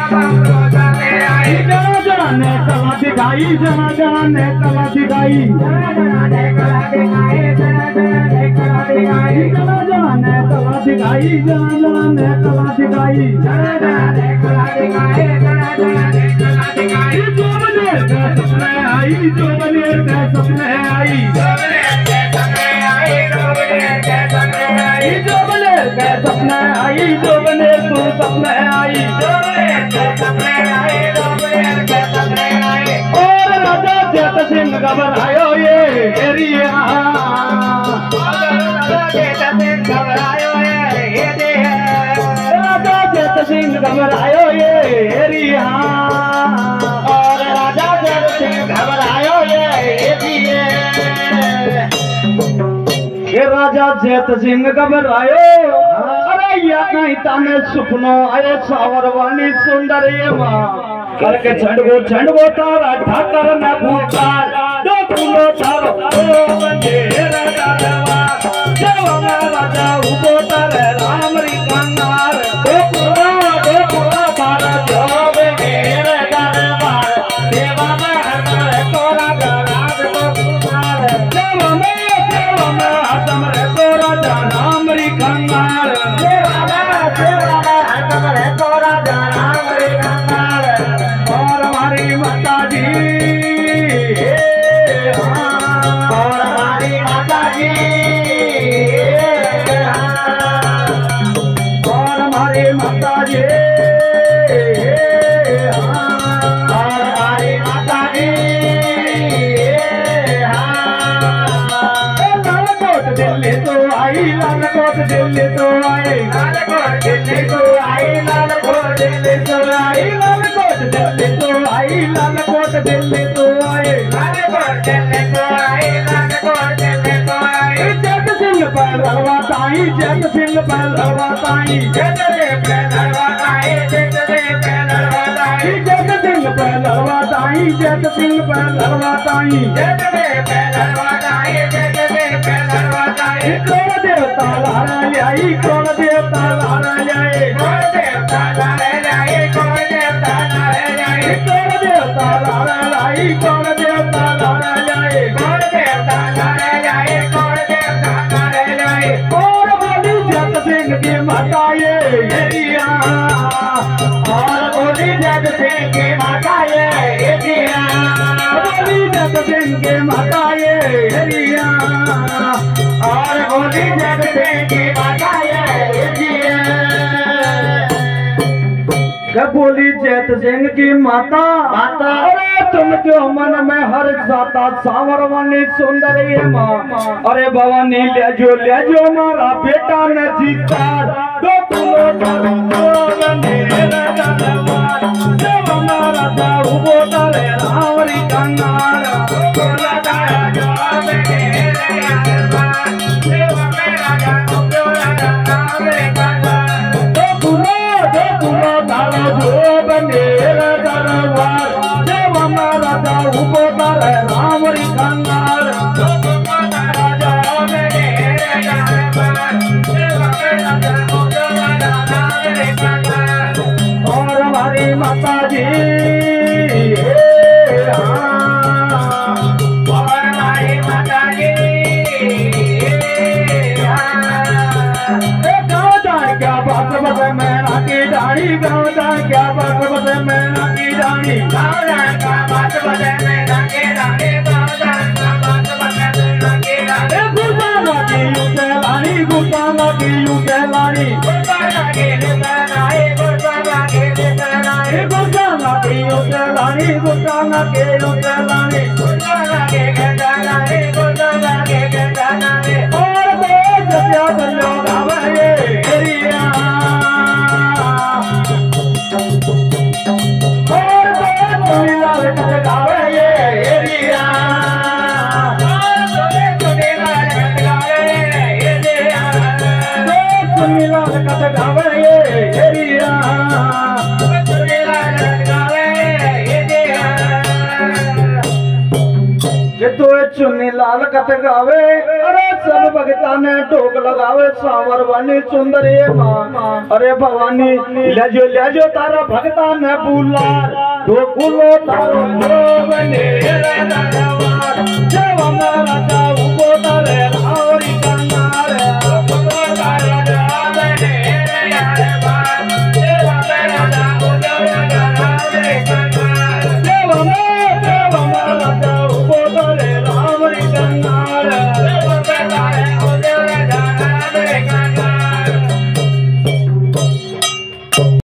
ने कला दिखाई जना जना ने कला दिखाई जना जना ने कला दिखाई जना जना ने कला दिखाई जना जना ने कला दिखाई जना जना ने कला दिखाई जना जना ने कला दिखाई जना जना ने कला दिखाई जो बने के सपने आई जो बने के सपने आई जो बने के सपने आई जो बने के सपने आई जो बने के सपने आई जो बने तू सपने आई जो बने के सपने आई जो बने के सपने आई और राजा जेत सिंह घबरायो ये एरिया राजा जेत सिंह घबरायो ये राजा जेत सिंह घबरायो ये एरिया और राजा जेत सिंह घबरायो ये राजा जेत सिंह घबरायो अरे या कहीं ताने सुपनो आए सावरवानी सुंदर ये मां करके झंडगो तारा ठाकर न भूताल दो फूलो तारो बंदे राजा देवा राजा उबो तारे राम री कंगार दो पूरा तारा जोबे मेरे दरबार देवा में हर तोरा गराज को कुमार देवा में हरदम रे तोरा राम री कंगार देवा में हरदम रे तोरा राम री कंगार और हमारी माता जी और हमारी माता जी और हमारी माता जी और हमारी माता जी लालकोट दिल्ली तो आई लालकोट दिल्ली तो आई लालकोट दिल्ली तो आई लालकोट दिल्ली तो आई लालकोट दिल्ली तो आई लालकोट दिल्ली तो आई लालकोट दिल्ली तो आई लालकोट दिल्ली तो आई जट सिंह पर लड़वाताई जट सिंह पर लड़वाताई जट सिंह पर लड़वाताई जट सिंह पर लड़वाताई जट सिंह पर लड़वाताई जट सिंह पर लड़वाताई जट सिंह पर लड़वाताई जट सिंह पर लड़वाताई कौन देवता लारा लाई कौन देवता लारा लाई कौन देवता लारा लाई कौन देवता लारा लाई कौन देवता लारा लाई कौन देवता लारा लाई कौन देवता लारा लाई कौन देवता लारा लाई और बोली जट सिंह की माता ये एरिया और बोली जट सिंह की माता ये एरिया बोली जट सिंह की माता ये एरिया और बोली जट सिंह की माता ये एरिया बोली जैत सिंह की माता अरे तुम क्यों मन में हर जाता सावरवानी सुंदर ये माँ अरे भवानी ले जो मारा बेटा ने जीता दो फूलो राजा उबो तारे रावरी कंगार रावरी कंगार और हमारी माता जी और हमारी माता जी गाँव जाए क्या बात बता मैना की डाली गाँव जाए क्या बात बता मैना की डाली गाँव जाए क्या बात बता मैना की डाली गाँव जाए क्या बात बता मैना की डाली गुस्सा की उसे लानी गुस्सा की उसे लानी गुस्सा की उसे लानी गुस्सा की उसे लानी गुस्सा की उसे लानी गुस्सा की उसे लानी गुस्सा की उसे लानी गुस्सा की उसे लानी और बेच दिया बंदो गावे एरिया और बेच दिया गावे एरिया चुन्नी लाल कत गावे अरे सब भगता ने ठोक लगावे सांवर वाली सुंदरी माँ। अरे भवानी ले जो तारा भगता ने बुला गोकुलो तारो जोग ने जय हमारा